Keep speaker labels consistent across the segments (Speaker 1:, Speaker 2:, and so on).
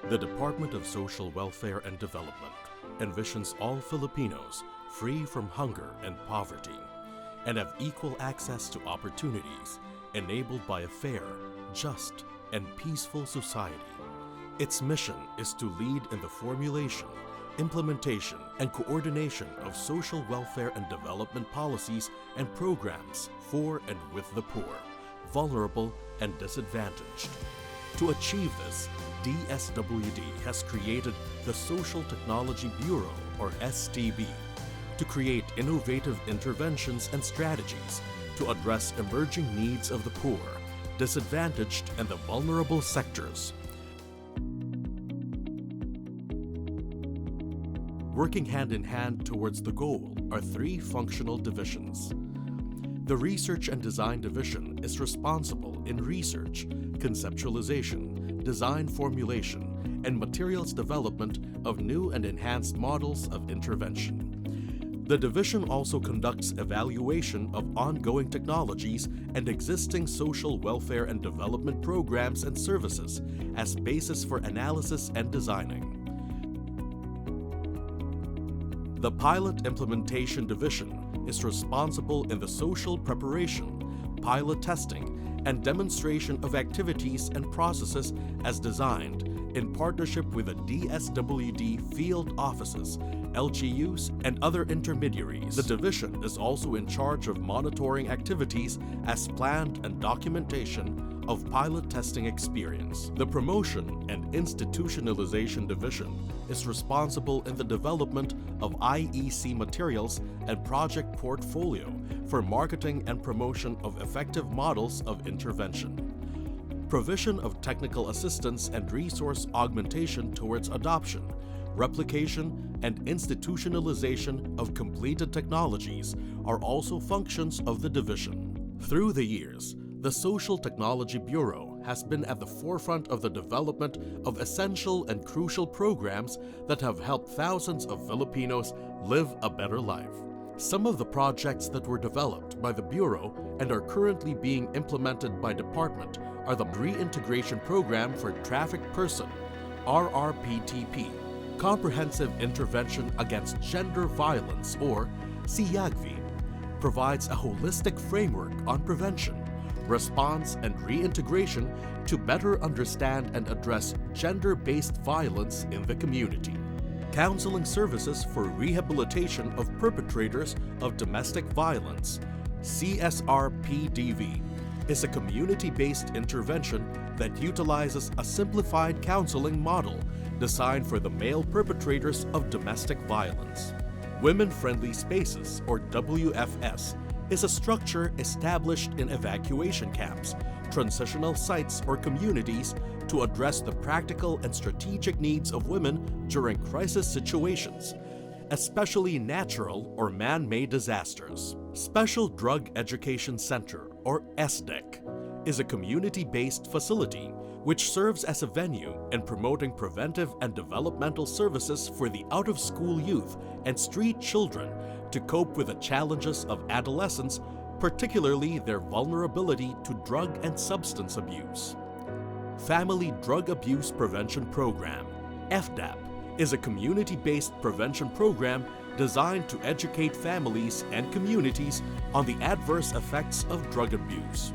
Speaker 1: The Department of Social Welfare and Development envisions all Filipinos free from hunger and poverty and have equal access to opportunities enabled by a fair, just, and peaceful society. Its mission is to lead in the formulation, implementation, and coordination of social welfare and development policies and programs for and with the poor, vulnerable, and disadvantaged. To achieve this, DSWD has created the Social Technology Bureau, or STB, to create innovative interventions and strategies to address emerging needs of the poor, disadvantaged, and the vulnerable sectors. Working hand in hand towards the goal are three functional divisions. The Research and Design Division is responsible in research, conceptualization, design formulation, and materials development of new and enhanced models of intervention. The division also conducts evaluation of ongoing technologies and existing social welfare and development programs and services as basis for analysis and designing. The Pilot Implementation Division is responsible in the social preparation, pilot testing, and demonstration of activities and processes as designed in partnership with the DSWD field offices, LGUs, and other intermediaries. The division is also in charge of monitoring activities as planned and documentation of pilot testing experience. The Promotion and Institutionalization Division is responsible in the development of IEC materials and project portfolio for marketing and promotion of effective models of intervention. Provision of technical assistance and resource augmentation towards adoption, replication, and institutionalization of completed technologies are also functions of the division. Through the years, the Social Technology Bureau has been at the forefront of the development of essential and crucial programs that have helped thousands of Filipinos live a better life. Some of the projects that were developed by the Bureau and are currently being implemented by department are the Reintegration Program for Trafficked Person, RRPTP, Comprehensive Intervention Against Gender Violence, or CTCVAFE, provides a holistic framework on prevention, response, and reintegration to better understand and address gender-based violence in the community. Counseling Services for Rehabilitation of Perpetrators of Domestic Violence, CSRPDV, is a community-based intervention that utilizes a simplified counseling model designed for the male perpetrators of domestic violence. Women-Friendly Spaces, or WFS, is a structure established in evacuation camps, transitional sites, or communities to address the practical and strategic needs of women during crisis situations, especially natural or man-made disasters. Special Drug Education Center, or SDEC, is a community-based facility which serves as a venue in promoting preventive and developmental services for the out-of-school youth and street children to cope with the challenges of adolescence, particularly their vulnerability to drug and substance abuse. Family Drug Abuse Prevention Program, FDAP, is a community-based prevention program designed to educate families and communities on the adverse effects of drug abuse.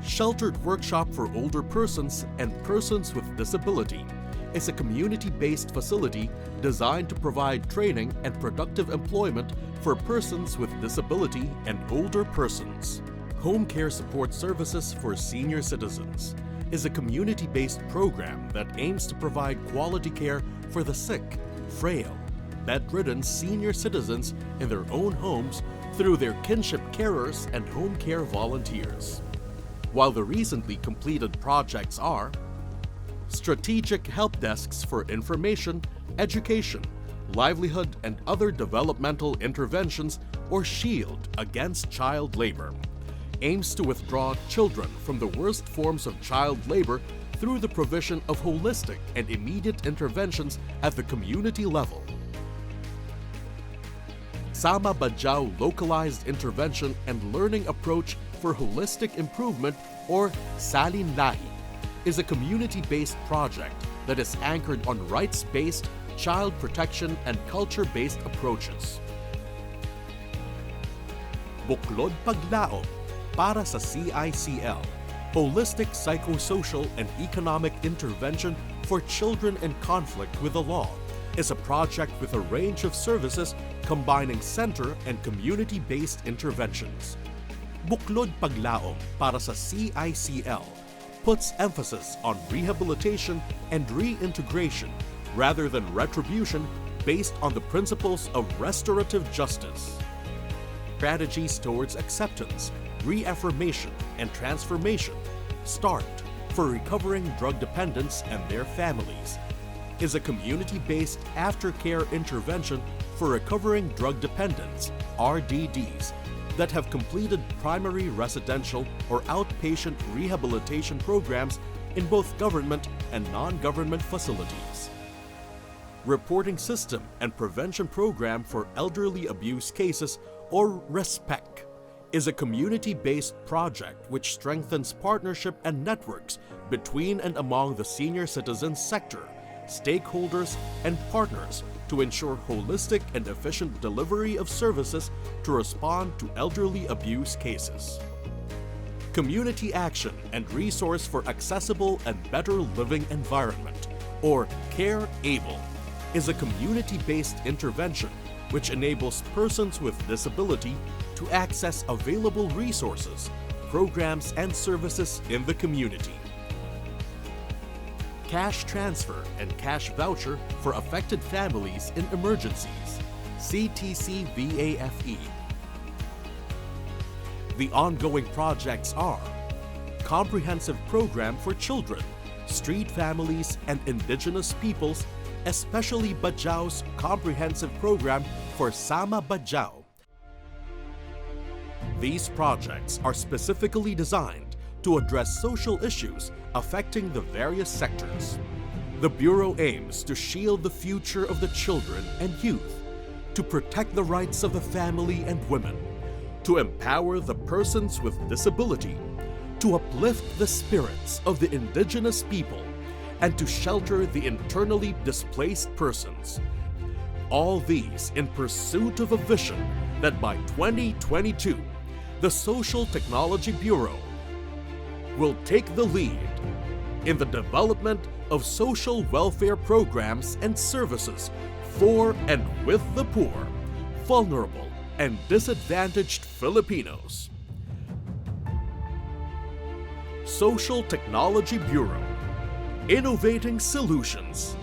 Speaker 1: Sheltered Workshop for Older Persons and Persons with Disability is a community-based facility designed to provide training and productive employment for persons with disability and older persons. Home Care Support Services for Senior Citizens is a community-based program that aims to provide quality care for the sick, frail, bedridden senior citizens in their own homes through their kinship carers and home care volunteers. While the recently completed projects are Strategic Help Desks for Information, Education, Livelihood, and Other Developmental Interventions, or SHIELD, against child labor, aims to withdraw children from the worst forms of child labor through the provision of holistic and immediate interventions at the community level. SAMA-BAJAU Localized Intervention and Learning Approach for Holistic Improvement, or SALINLAHI, is a community-based project that is anchored on rights-based, child protection, and culture-based approaches. Buklod Paglaom para sa CICL, Holistic Psychosocial and Economic Intervention for Children in Conflict with the Law, is a project with a range of services combining center and community-based interventions. Buklod Paglaom para sa CICL puts emphasis on rehabilitation and reintegration rather than retribution based on the principles of restorative justice. Strategies towards acceptance, reaffirmation, and transformation, START, for recovering drug dependents and their families, is a community-based aftercare intervention for recovering drug dependents, RDDs, that have completed primary residential or outpatient rehabilitation programs in both government and non-government facilities. Reporting System and Prevention Program for Elderly Abuse Cases, or RESPPEC, is a community-based project which strengthens partnership and networks between and among the senior citizen sector, stakeholders, and partners to ensure holistic and efficient delivery of services to respond to elderly abuse cases. Community Action and Resource for Accessible and Better Living Environment, or CARE-ABLE, is a community-based intervention which enables persons with disability to access available resources, programs, and services in the community. Cash Transfer and Cash Voucher for Affected Families in Emergencies, CTCVAFE. The ongoing projects are Comprehensive Program for Children, Street Families, and Indigenous Peoples, especially BAJAU's Comprehensive Program for SAMA-BAJAU. These projects are specifically designed to address social issues affecting the various sectors. The Bureau aims to shield the future of the children and youth, to protect the rights of the family and women, to empower the persons with disability, to uplift the spirits of the indigenous people, and to shelter the internally displaced persons. All these in pursuit of a vision that by 2022, the Social Technology Bureau will take the lead in the development of social welfare programs and services for and with the poor, vulnerable, and disadvantaged Filipinos. Social Technology Bureau, innovating solutions.